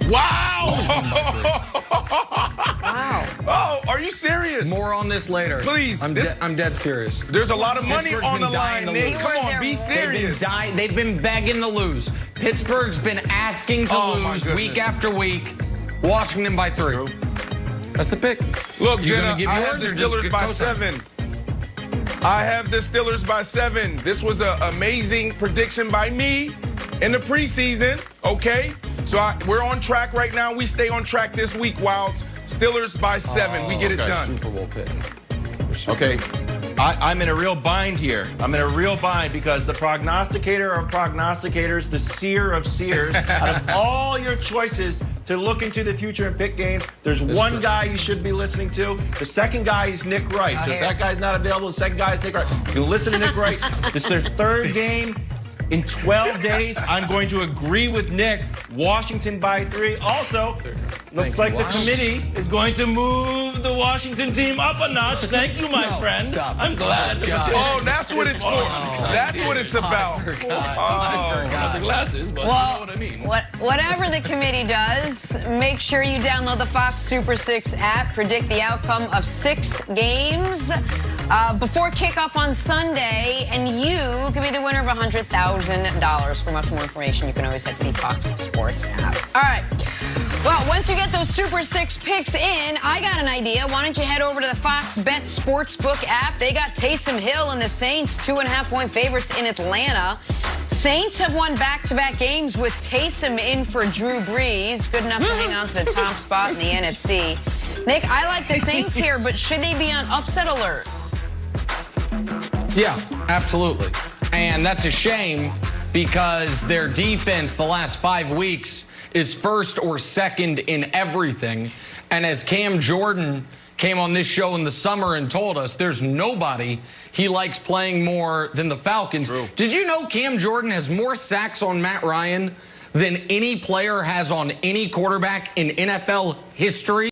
Wow! Wow. Oh, are you serious? More on this later. Please. I'm dead serious. There's a lot of money Pittsburgh's on been the dying line, to Nick. lose. Come on, be serious. They've been begging to lose. Pittsburgh's been asking to Oh, my lose goodness. week after week. Washington by 3. That's the pick. Look, You Jenna, gonna give I have yours the or just Steelers by co-sign? 7. I have the Steelers by 7. This was an amazing prediction by me in the preseason, okay? So we're on track right now. We stay on track this week, Wilds. Steelers by 7. We get it done. Super Bowl pick. Okay, I'm in a real bind here. I'm in a real bind because the prognosticator of prognosticators, the seer of seers, out of all your choices to look into the future and pick games, there's one guy you should be listening to. The second guy is Nick Wright. So if that guy's not available, the second guy is Nick Wright. You can listen to Nick Wright. This is their 3rd game. In 12 days, I'm going to agree with Nick. Washington by 3. Also, looks like the committee is going to move the Washington team up a notch. Thank you, my friend. Stop. I'm glad. Oh, that's what it's for. That's what it's about. I forgot. Not the glasses, but Well, you know what I mean. Whatever the committee does, make sure you download the Fox Super 6 app. Predict the outcome of 6 games before kickoff on Sunday, and you could be the winner of $100,000. For much more information, you can always head to the Fox Sports app. All right. Well, once you get those Super 6 picks in, I got an idea. Why don't you head over to the Fox Bet Sportsbook app? They got Taysom Hill and the Saints 2.5-point favorites in Atlanta. Saints have won back-to-back games with Taysom in for Drew Brees. Good enough to hang on to the top spot in the NFC. Nick, I like the Saints here, but should they be on upset alert? Yeah, absolutely. And that's a shame because their defense the last 5 weeks is 1st or 2nd in everything. And as Cam Jordan came on this show in the summer and told us there's nobody he likes playing more than the Falcons. True. Did you know Cam Jordan has more sacks on Matt Ryan than any player has on any quarterback in NFL history?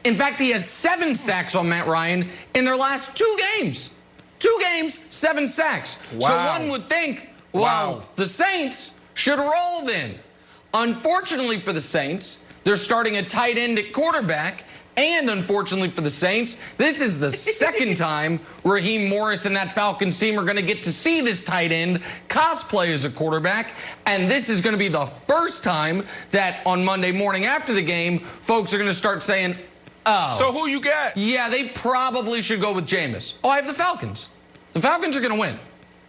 In fact, he has 7 sacks on Matt Ryan in their last 2 games. 2 games, 7 sacks. Wow. So one would think, well, the Saints should roll then. Unfortunately for the Saints, they're starting a tight end at quarterback. And unfortunately for the Saints, this is the 2nd time Raheem Morris and that Falcons team are going to get to see this tight end cosplay as a quarterback. And this is going to be the first time that on Monday morning after the game, folks are going to start saying, oh. So who you got? Yeah, they probably should go with Jameis. Oh, I have the Falcons. The Falcons are going to win.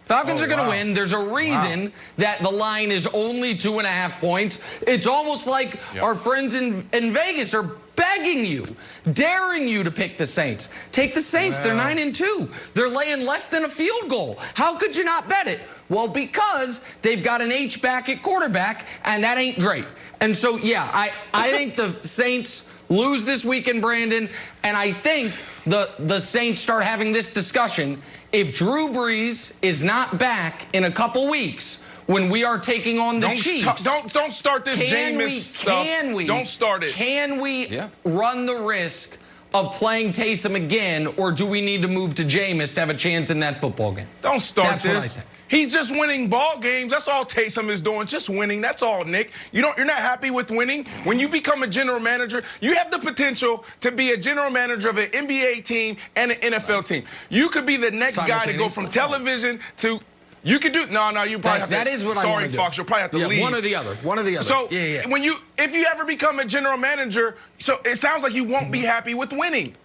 Falcons are going to win. There's a reason that the line is only 2.5 points. It's almost like our friends in Vegas are begging you, daring you to pick the Saints. Take the Saints. They're 9-2. They're laying less than a field goal. How could you not bet it? Well, because they've got an H-back at quarterback, and that ain't great. And so, yeah, I think the Saints lose this weekend, Brandon, and I think the Saints start having this discussion. If Drew Brees is not back in a couple weeks when we are taking on the Chiefs. Don't start this Jameis stuff. Don't start it. Can we run the risk of playing Taysom again, or do we need to move to Jameis to have a chance in that football game? Don't start That's what I this. think. He's just winning ball games. That's all Taysom is doing, just winning. That's all, Nick. You're not happy with winning. When you become a general manager, you have the potential to be a general manager of an NBA team and an NFL team. You could be the next guy to go from television to. You could do no. You probably have to. That is what I want to do. Sorry, Fox. You'll probably have to leave. One or the other. One or the other. So if you ever become a general manager, so it sounds like you won't be happy with winning.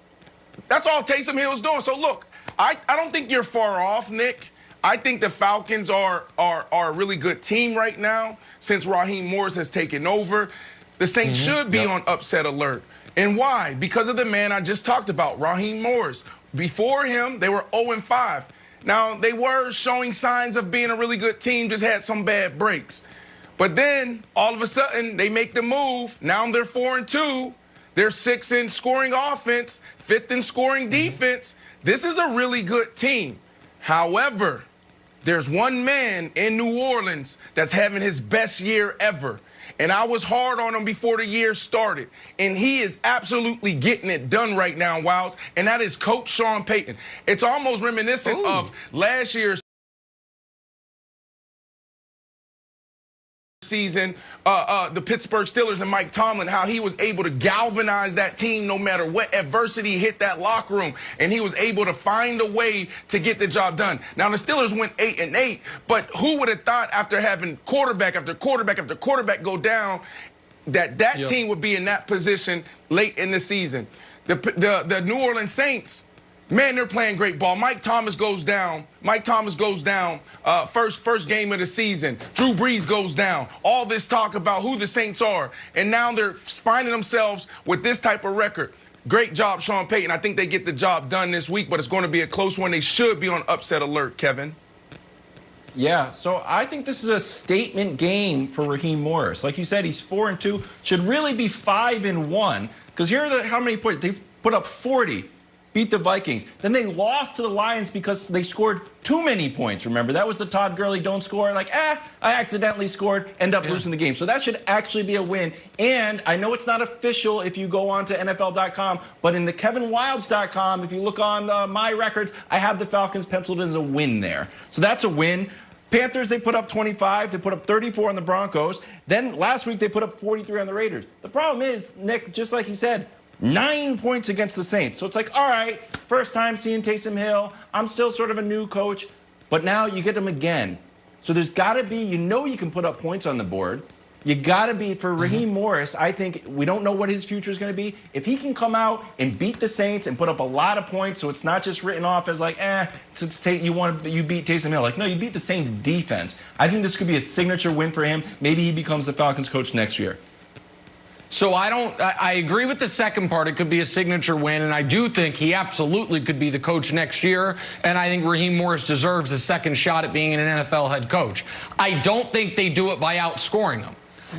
That's all Taysom Hill is doing. So look, I don't think you're far off, Nick. I think the Falcons are a really good team right now since Raheem Morris has taken over. The Saints should be on upset alert. And why? Because of the man I just talked about, Raheem Morris. Before him, they were 0-5. Now, they were showing signs of being a really good team, just had some bad breaks. But then, all of a sudden, they make the move. Now they're 4-2. They're 6th in scoring offense, 5th in scoring defense. This is a really good team. However, there's one man in New Orleans that's having his best year ever. And I was hard on him before the year started. And he is absolutely getting it done right now, Wiles. And that is Coach Sean Payton. It's almost reminiscent of last year's season, the Pittsburgh Steelers and Mike Tomlin, how he was able to galvanize that team no matter what adversity hit that locker room, and he was able to find a way to get the job done. Now, the Steelers went 8-8, but who would have thought after having quarterback after quarterback after quarterback go down that team would be in that position late in the season? The New Orleans Saints, man, they're playing great ball. Mike Thomas goes down. First game of the season. Drew Brees goes down. All this talk about who the Saints are. And now they're finding themselves with this type of record. Great job, Sean Payton. I think they get the job done this week, but it's going to be a close one. They should be on upset alert, Kevin. Yeah, so I think this is a statement game for Raheem Morris. Like you said, he's 4-2. Should really be 5-1. Because here are how many points. They've put up 40. Beat the Vikings. Then they lost to the Lions because they scored too many points. Remember, that was the Todd Gurley don't score. Like, I accidentally scored, end up losing the game. So that should actually be a win. And I know it's not official if you go on to NFL.com, but in the KevinWilds.com, if you look on my records, I have the Falcons penciled as a win there. So that's a win. Panthers, they put up 25. They put up 34 on the Broncos. Then last week, they put up 43 on the Raiders. The problem is, Nick, just like you said, 9 points against the Saints. So it's like, all right, first time seeing Taysom Hill. I'm still sort of a new coach. But now you get him again. So there's got to be, you can put up points on the board. You got to be, for Raheem Morris, I think we don't know what his future is going to be. If he can come out and beat the Saints and put up a lot of points so it's not just written off as like, you beat Taysom Hill. Like, no, you beat the Saints defense. I think this could be a signature win for him. Maybe he becomes the Falcons coach next year. So I agree with the second part. It could be a signature win, and I do think he absolutely could be the coach next year, and I think Raheem Morris deserves a second shot at being an NFL head coach. I don't think they do it by outscoring them.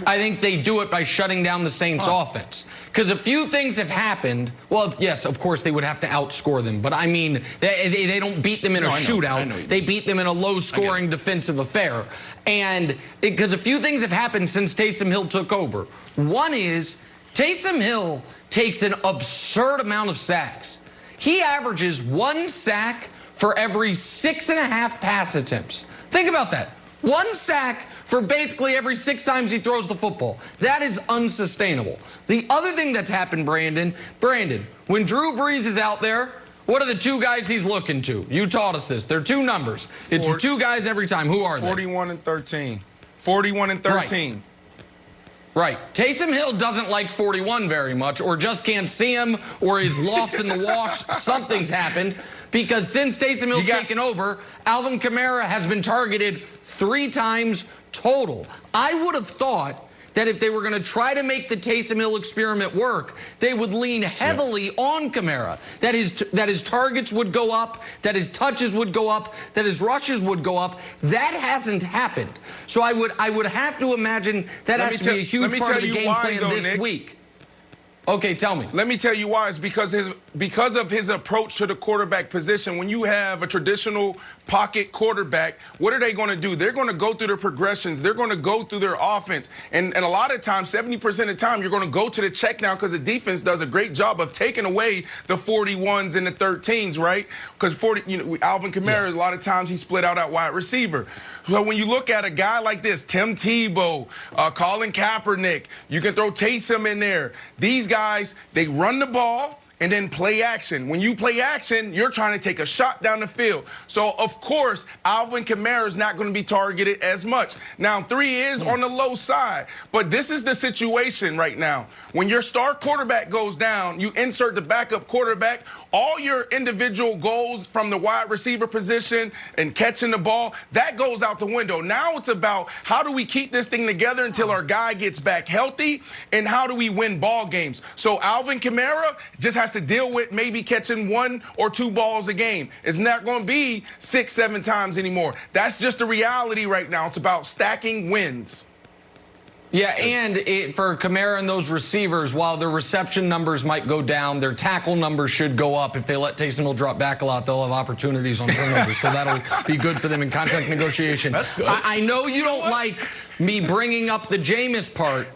I think they do it by shutting down the Saints' offense. Because a few things have happened. Well, yes, of course, they would have to outscore them. But, I mean, they don't beat them in a shootout. They beat them in a low-scoring defensive affair. And because a few things have happened since Taysom Hill took over. One is Taysom Hill takes an absurd amount of sacks. He averages 1 sack for every 6.5 pass attempts. Think about that. 1 sack for basically every 6 times he throws the football. That is unsustainable. The other thing that's happened, Brandon, when Drew Brees is out there, what are the 2 guys he's looking to? You taught us this. They're 2 numbers. It's 2 guys every time. Who are they? 41 and 13. 41 and 13. Right. Taysom Hill doesn't like 41 very much, or just can't see him, or is lost in the wash. Something's happened. Because since Taysom Hill's taken over, Alvin Kamara has been targeted 3 times total. I would have thought that if they were going to try to make the Taysom Hill experiment work, they would lean heavily on Kamara. That his targets would go up, that his touches would go up, that his rushes would go up. That hasn't happened. So I would have to imagine that has to be a huge part of the game plan this week. Okay, tell me. Let me tell you why. It's because of his approach to the quarterback position. When you have a traditional pocket quarterback, what are they going to do? They're going to go through their progressions. They're going to go through their offense. And a lot of times, 70% of the time, you're going to go to the check now because the defense does a great job of taking away the 41s and the 13s, right? Because Alvin Kamara, a lot of times he split out at wide receiver. So when you look at a guy like this, Tim Tebow, Colin Kaepernick, you can throw Taysom in there. These guys, they run the ball and then play action. When you play action, you're trying to take a shot down the field. So, of course, Alvin Kamara is not going to be targeted as much. Now, 3 is on the low side, but this is the situation right now. When your star quarterback goes down, you insert the backup quarterback. All your individual goals from the wide receiver position and catching the ball, that goes out the window. Now it's about how do we keep this thing together until our guy gets back healthy, and how do we win ball games? So Alvin Kamara just has to deal with maybe catching 1 or 2 balls a game. It's not going to be 6, 7 times anymore. That's just the reality right now. It's about stacking wins. Yeah, and for Kamara and those receivers, while their reception numbers might go down, their tackle numbers should go up. If they let Taysom Hill drop back a lot, they'll have opportunities on turnovers. So that'll be good for them in contract negotiation. That's good. I know you don't like me bringing up the Jameis part.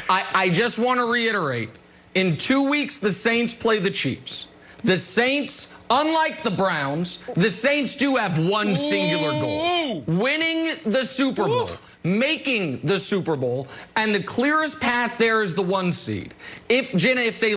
I just want to reiterate, in 2 weeks, the Saints play the Chiefs. The Saints, unlike the Browns, the Saints do have one singular goal: winning the Super Bowl, making the Super Bowl, and the clearest path there is the 1 seed. If they